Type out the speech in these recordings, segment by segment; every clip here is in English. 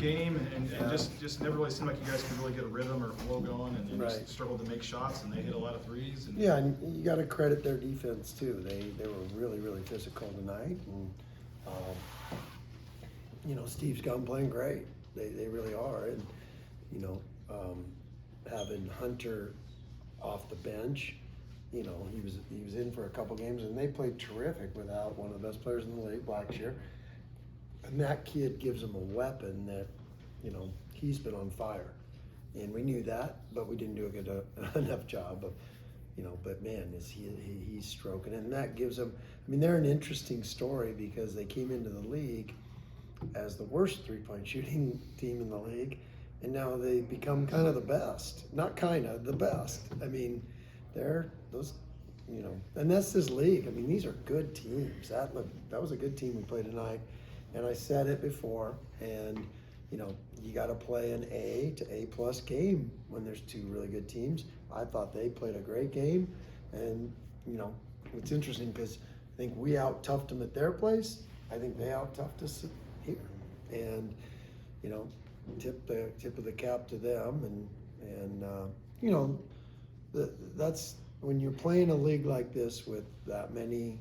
game and just never really seemed like you guys could really get a rhythm or flow going, and Right. just struggled to make shots, and they hit a lot of threes. And Yeah, and you got to credit their defense too. They were really physical tonight, and Steve's got them playing great. They really are, and having Hunter off the bench, he was in for a couple games, and they played terrific without one of the best players in the league, Blackshear. And that kid gives them a weapon that, he's been on fire. And we knew that, but we didn't do a good enough job of, but man, he's stroking. And that gives them, they're an interesting story because they came into the league as the worst three-point shooting team in the league, and now they become kind of the best. Not kind of, the best. They're those, and that's this league. These are good teams. That was a good team we played tonight. And I said it before, and you got to play an A to A plus game when there's two really good teams. I thought they played a great game, and it's interesting because I think we out-toughed them at their place. I think they out-toughed us here, and tip of the cap to them, and that's when you're playing a league like this with that many.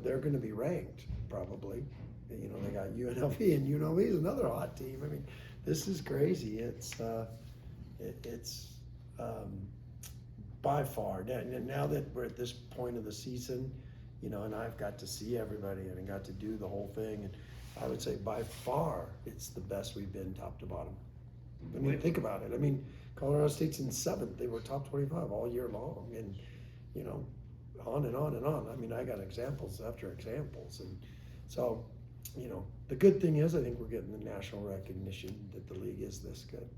They're going to be ranked probably. They got UNLV, and UNLV is another hot team. This is crazy. It's by far now that we're at this point of the season, and I've got to see everybody and I got to do the whole thing, and I would say by far it's the best we've been top to bottom. Think about it. Colorado State's in 7th. They were top 25 all year long, and on and on and on. I got examples after examples, and so the good thing is I think we're getting the national recognition that the league is this good.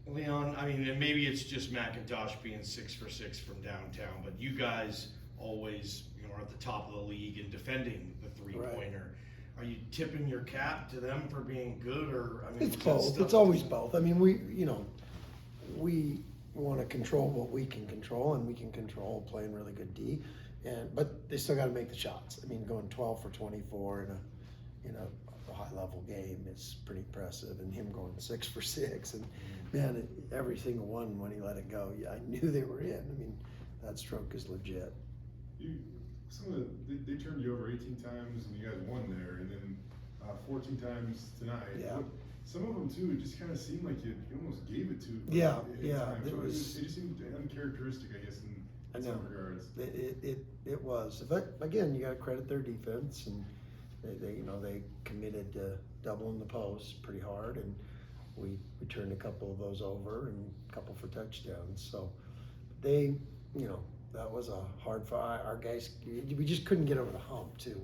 Leon, and maybe it's just McIntosh being 6 for 6 from downtown, but you guys always are at the top of the league in defending the three-pointer. Right. Are you tipping your cap to them for being good, or it's both? It's always both. We want to control what we can control, and we can control playing really good D, but they still got to make the shots. Going 12 for 24 in a high level game is pretty impressive, and him going 6 for 6, and man, every single one when he let it go, I knew they were in. That stroke is legit. They turned you over 18 times, and you guys won there, and then 14 times tonight. Yeah. Some of them too, it just kind of seemed like you almost gave it to. Yeah. It just seemed uncharacteristic, I guess, in some regards. It was. But again, you got to credit their defense, and they committed to doubling the post pretty hard, and we turned a couple of those over and a couple for touchdowns. So they, that was a hard fight. Our guys, we just couldn't get over the hump too.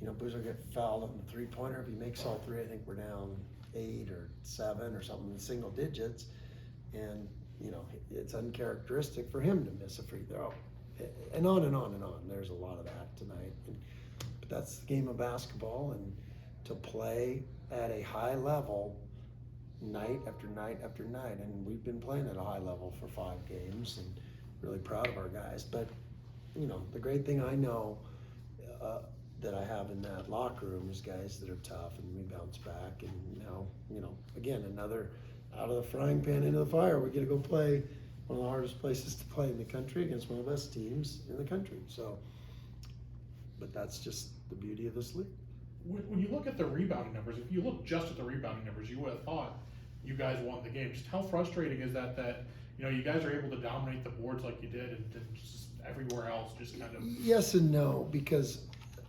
Boozer get fouled on the three-pointer. If he makes all three, I think we're down 8 or 7 or something in single digits, and it's uncharacteristic for him to miss a free throw, and on and on and on. There's a lot of that tonight, but that's the game of basketball, and to play at a high level night after night after night, and we've been playing at a high level for 5 games, and really proud of our guys. But the great thing I know that I have in that locker room is guys that are tough, and we bounce back, and now again, another out of the frying pan into the fire. We get to go play one of the hardest places to play in the country against one of the best teams in the country. So, but that's just the beauty of this league. When you look at the rebounding numbers, if you look just at the rebounding numbers, you would have thought you guys won the game. Just how frustrating is that you guys are able to dominate the boards like you did, and just everywhere else just kind of... Yes and no, because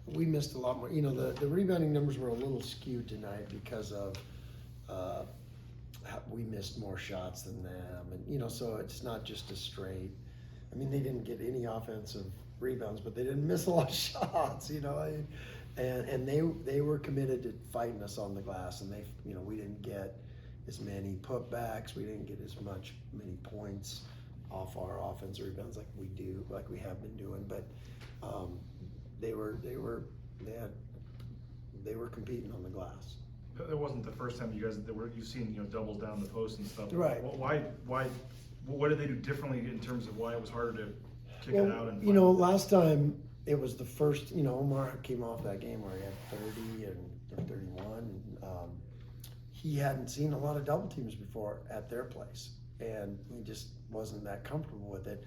we missed a lot more. The rebounding numbers were a little skewed tonight because of we missed more shots than them, and so it's not just a straight. They didn't get any offensive rebounds, but they didn't miss a lot of shots. And they were committed to fighting us on the glass, and we didn't get as many putbacks, we didn't get as many points off our offensive rebounds like we have been doing, but they were competing on the glass. It wasn't the first time you've seen doubles down the post and stuff. Right. Why? What did they do differently in terms of why it was harder to kick it out? And last time it was the first. Omar came off that game where he had 30 and or 31. He hadn't seen a lot of double teams before at their place, and he just wasn't that comfortable with it.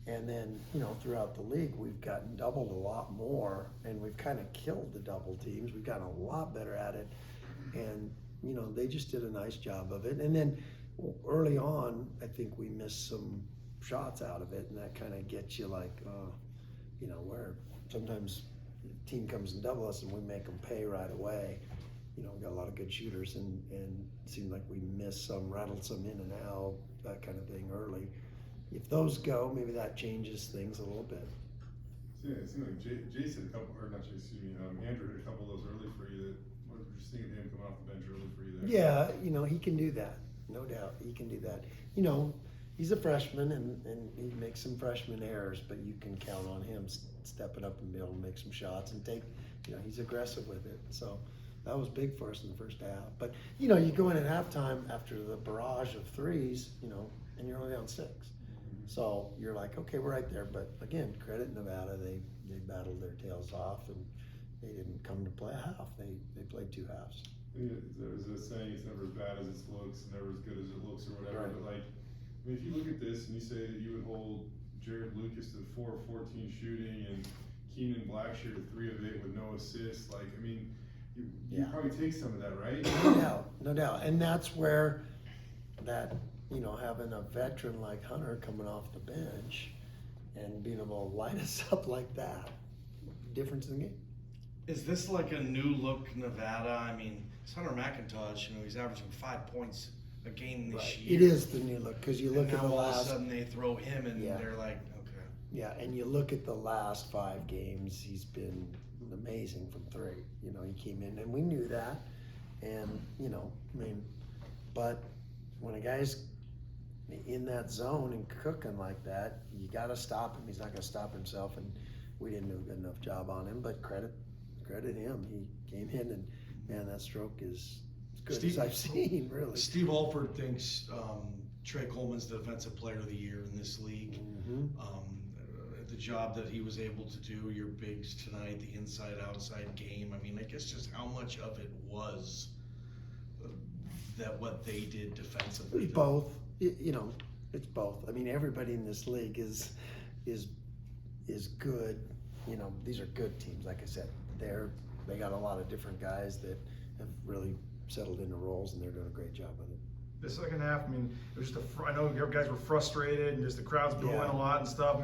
And then, throughout the league, we've gotten doubled a lot more, and we've kind of killed the double teams. We've gotten a lot better at it, and, they just did a nice job of it. And then early on, I think we missed some shots out of it, and that kind of gets you like, where sometimes the team comes and double us and we make them pay right away. We got a lot of good shooters, and it seemed like we missed some, rattled some in and out, that kind of thing early. If those go, maybe that changes things a little bit. Yeah, it seemed like Jason a couple, or not Jason, excuse me, Andrew hit a couple of those early for you. What were you thinking of him coming off the bench early for you there? Yeah, he can do that. No doubt, he can do that. He's a freshman, and he makes some freshman errors, but you can count on him stepping up and be able to make some shots and take, he's aggressive with it. So that was big for us in the first half. But, you go in at halftime after the barrage of threes, and you're only down 6. So you're like, okay, we're right there. But again, credit Nevada, they battled their tails off, and they didn't come to play a half. They played 2 halves. Yeah, there's a saying, it's never as bad as it looks, never as good as it looks, or whatever. Right. But if you look at this and you say that you would hold Jared Lucas to 4 of 14 shooting and Keenan Blackshear to 3 of 8 with no assists, you probably take some of that, right? No doubt. And that's where that, having a veteran like Hunter coming off the bench and being able to light us up like that, difference in the game. Is this like a new look Nevada? I mean, it's Hunter McIntosh, he's averaging 5 points a game this year. It is the new look, because you look and at now the all last. of a sudden they throw him and Yeah. they're like, okay. Yeah, and you look at the last 5 games, he's been amazing from 3. He came in, and we knew that. And, but when a guy's in that zone and cooking like that, you got to stop him. He's not going to stop himself, and we didn't do a good enough job on him. But credit him. He came in, and man, that stroke is as good as I've seen, really. Steve Alford thinks Trey Coleman's the Defensive Player of the Year in this league. Mm-hmm. The job that he was able to do, your bigs tonight, the inside-outside game. I guess just how much of it was that what they did defensively. It's both. It's both. Everybody in this league is good. These are good teams. Like I said, they got a lot of different guys that have really settled into roles, and they're doing a great job with it. The second half, it was just I know you guys were frustrated, and just the crowd's booing a lot and stuff.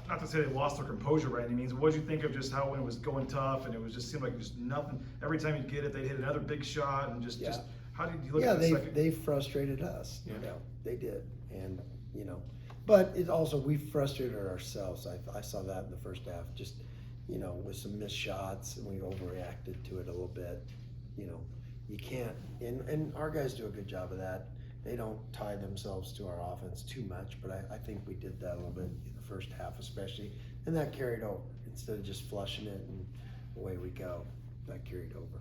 Not to say they lost their composure by any means, but what did you think of just how when it was going tough and it was just seemed like just nothing? Every time you'd get it, they'd hit another big shot, and just how did you look at the second? They frustrated us. They did, and but it also, we frustrated ourselves. I saw that in the first half, just with some missed shots, and we overreacted to it a little bit. You can't, and our guys do a good job of that. They don't tie themselves to our offense too much, but I think we did that a little bit in the first half especially, and that carried over. Instead of just flushing it and away we go, that carried over.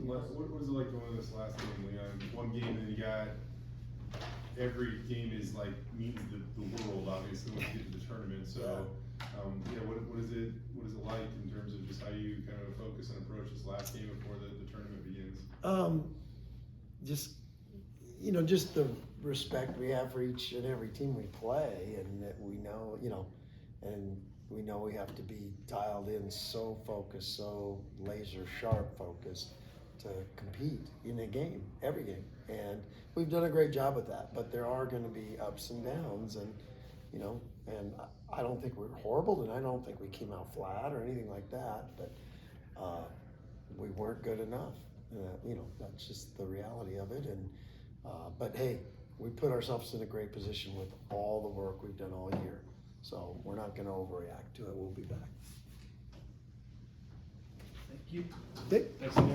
What was it like going to this last game, Leon? One game, and you got every game is means the world, obviously, when you get to the tournament. So, what is it like in terms of just how you kind of focus and approach this last game before the tournament begins? Just the respect we have for each and every team we play, and that we know, and we know we have to be dialed in, so focused, so laser sharp focused to compete in a game, every game. And we've done a great job with that, but there are going to be ups and downs, and and I don't think we're horrible, and I don't think we came out flat or anything like that, but we weren't good enough. That's just the reality of it. And but hey, we put ourselves in a great position with all the work we've done all year, so we're not going to overreact to it. We'll be back. Thank you. Dick? Thanks again.